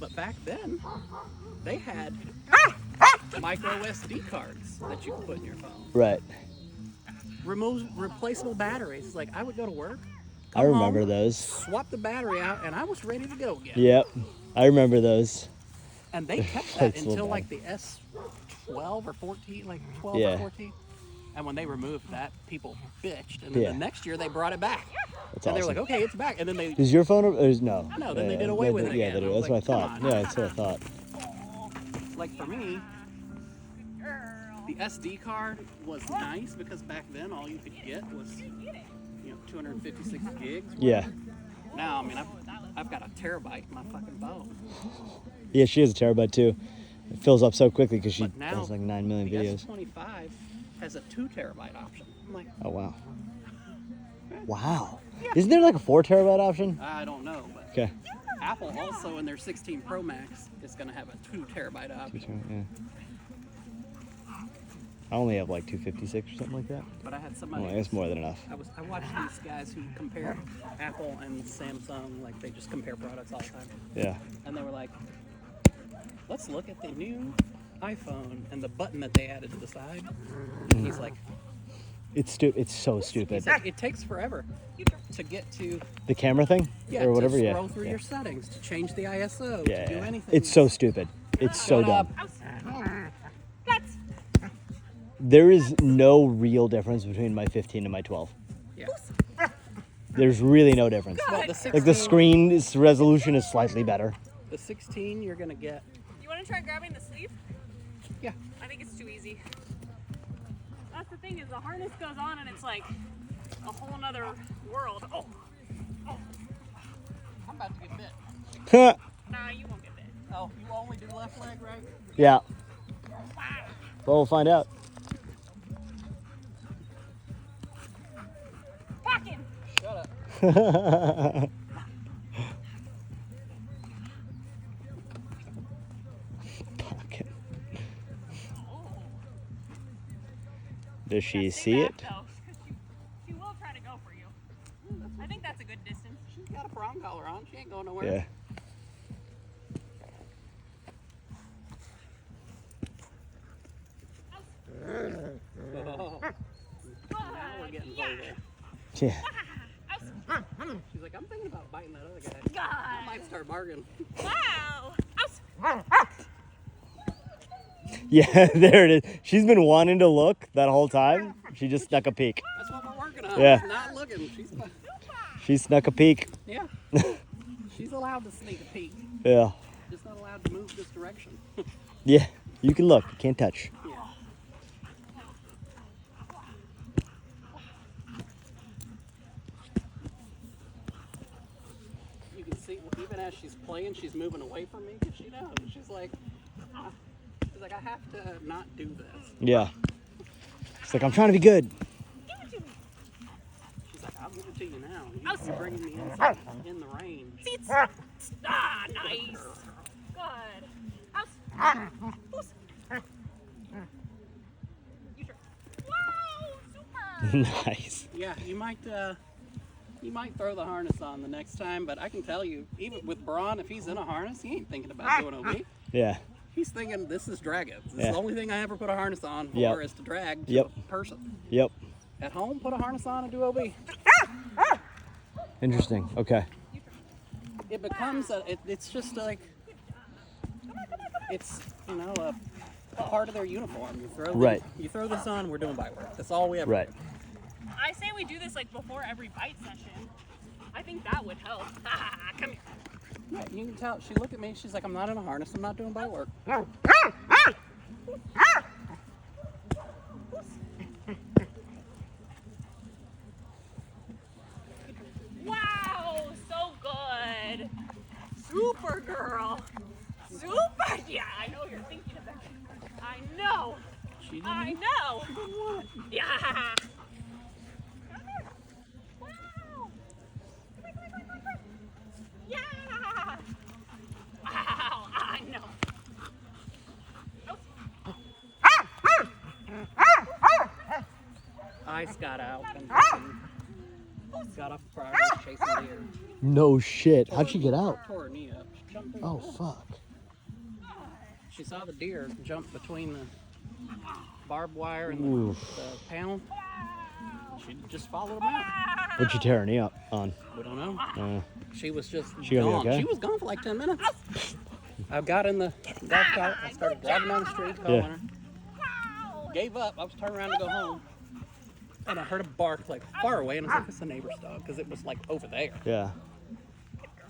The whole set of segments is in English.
But back then, they had micro SD cards that you could put in your phone. Right. Replaceable batteries. Like, I would go to work. I remember home, those. Swap the battery out, and I was ready to go again. Yep. I remember those. And they kept that until like the S12 or 14, like 12 or 14. And when they removed that, people bitched. And then the next year they brought it back. That's and awesome. they were like, okay, it's back. And then they... Is your phone or is no? No, then they did away with it Yeah, again. that's like, what I thought. Yeah, that's what I thought. Like for me, the SD card was nice because back then all you could get was, 256 gigs. Yeah. Now, I mean, I've got a terabyte in my fucking phone. Yeah, she has a terabyte too. It fills up so quickly because she now, has like 9 million videos. The S25 has a 2 terabyte option. I'm like, oh wow. Wow. Isn't there like a 4 terabyte option? I don't know, but okay. Apple also in their 16 Pro Max is going to have a 2 terabyte option. Yeah. I only have like 256 or something like that. But I had somebody. Well, that's more than enough. I watched these guys who compare Apple and Samsung, like they just compare products all the time. Yeah. And they were like, let's look at the new iPhone and the button that they added to the side. And he's like, it's so stupid. He's like, it takes forever to get to the camera thing, or whatever. To scroll through your settings, to change the ISO, to do anything. It's so stupid. It's so dumb. That's There is no real difference between my 15 and my 12. Yeah. There's really no difference. Well, the 16, like the screen resolution is slightly better. The 16 you're gonna get. You want to try grabbing the sleeve? Yeah. I think it's too easy. That's the thing is the harness goes on and it's like a whole nother world. Oh. I'm about to get bit. Nah, you won't get bit. Oh, you only do left leg, right? Yeah. Well, we'll find out. Pack him. Shut up. Does she see it? She will try to go for you. I think that's a good distance. She's got a prong collar on. She ain't going nowhere. Yeah. Oh. Now we're getting vulgar. Yeah. She's like, I'm thinking about biting that other guy. God. I might start bargaining. Wow. Yeah, there it is. She's been wanting to look that whole time. She just snuck a peek. That's what we're working on. Yeah. She's not looking. She snuck a peek. Yeah. She's allowed to sneak a peek. Yeah. Just not allowed to move this direction. Yeah. You can look. You can't touch. Yeah. You can see, even as she's playing, she's moving away from me because she knows. She's like, I have to not do this. Yeah. It's like, I'm trying to be good. She's like, I'll give it to you now. You're bringing me inside in the rain. Seats. Ah, nice. Good. Wow, super. Nice. Yeah, you might throw the harness on the next time, but I can tell you, even with Braun, if he's in a harness, he ain't thinking about doing OB. Yeah. He's thinking, this is dragging. This is the only thing I ever put a harness on for is to drag to a person. Yep. At home, put a harness on and do OB. Interesting. Okay. It becomes it's just like, it's, a part of their uniform. You throw this on, we're doing bite work. That's all we ever do. I say we do this like before every bite session. I think that would help. Come here. Yeah, you can tell. She looked at me. She's like, I'm not in a harness. I'm not doing bite work. Wow, so good. Super girl. Super. Yeah, I know you're thinking of that. I know. I know. Yeah. Come here. Wow. Come here. Yeah. Wow, I know. Ice got out. And got off the property, was chasing deer. No shit. How'd she get out? Tore her knee up. She jumped through Oh the fence. fuck. She saw the deer jump between the barbed wire and Oof. the panel. She just followed them out. What'd you tear her knee up on? We don't know. She was just She gonna be gone. okay? She was gone for like 10 minutes. I got in the golf cart. I started driving down the street calling her. Gave up. I was turning around to go home. And I heard a bark like far away. And I was like, it's the neighbor's dog. Because it was like over there. Yeah.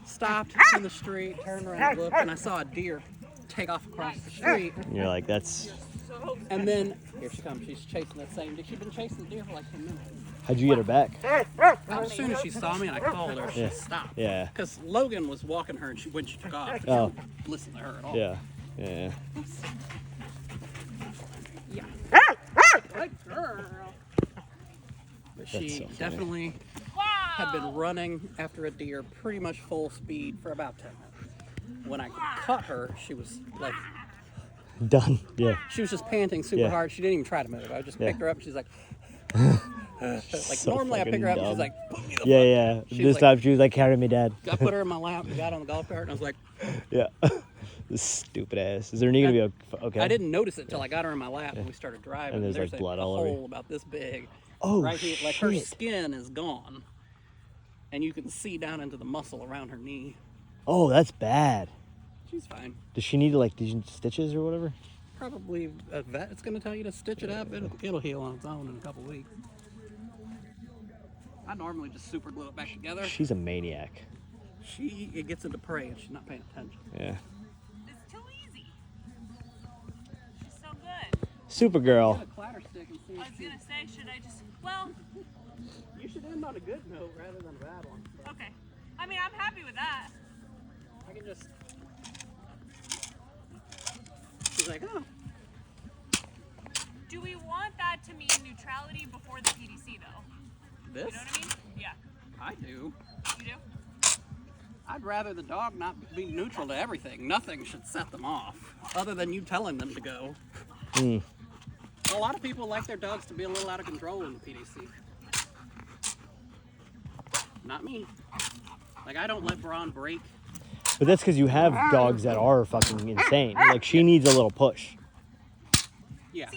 Stopped in the street, turned around, looked, and I saw a deer take off across the street. And you're like, that's. And then, here she comes. She's chasing that same deer. She'd been chasing the deer for like 10 minutes. How'd you get her back? As soon as she saw me and I called her, she stopped. Yeah. Because Logan was walking her, and when she took off, she Oh. didn't listen to her at all. Yeah. Yeah. Yeah. Good girl. But she so funny. definitely had been running after a deer pretty much full speed for about 10 minutes. When I caught her, she was like, Done. Yeah. she was just panting super Yeah. hard. She didn't even try to move. I just picked her up and she's like, like So normally I pick her up and she's fucking like, put me the Yeah, fuck. yeah. She This was like- time she was like, carry me, Dad. I put her in my lap and got on the golf cart and I was like, Yeah. This stupid ass. Is there knee gonna be okay? I didn't notice it until I got her in my lap and we started driving. And there's, like, blood a all over you. hole about this big. Oh, right here, like her shit. skin is gone. And you can see down into the muscle around her knee. Oh, that's bad. She's fine. Does she need like stitches or whatever? Probably a vet's going to tell you to stitch it up. It'll heal on its own in a couple weeks. I normally just super glue it back together. She's a maniac. It gets into prey and she's not paying attention. Yeah. It's too easy. She's so good. Supergirl. Get a clatter stick and see I if was she- gonna say, should I just? Well, You should end on a good note rather than a bad one. okay. I mean, I'm happy with that. I can just. She's like, oh. Do we want that to mean neutrality before the PDC though? This? You know what I mean? Yeah. I do. You do? I'd rather the dog not be neutral to everything. Nothing should set them off, other than you telling them to go. Mm. A lot of people like their dogs to be a little out of control in the PDC. Not me. Like, I don't let Braun break. But that's because you have dogs that are fucking insane. Like she needs a little push. Yeah.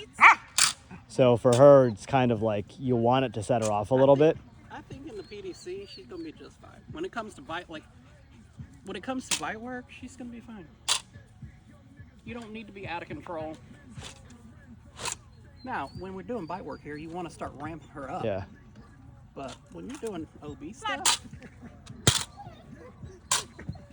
So for her, it's kind of like you want it to set her off a little bit. I think in the PDC, she's gonna be just fine. When it comes to bite, when it comes to bite work, she's gonna be fine. You don't need to be out of control. Now, when we're doing bite work here, you want to start ramping her up. Yeah. But when you're doing OB stuff,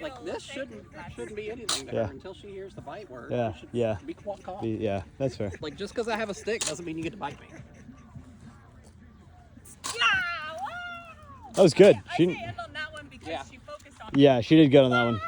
like this shouldn't be anything to Yeah. her until she hears the bite word. Yeah, You should yeah. Be calm. Yeah, that's fair. Like, just because I have a stick doesn't mean you get to bite me. That was good. I She, say end on that one because Yeah. she focused on yeah, she did good on that one.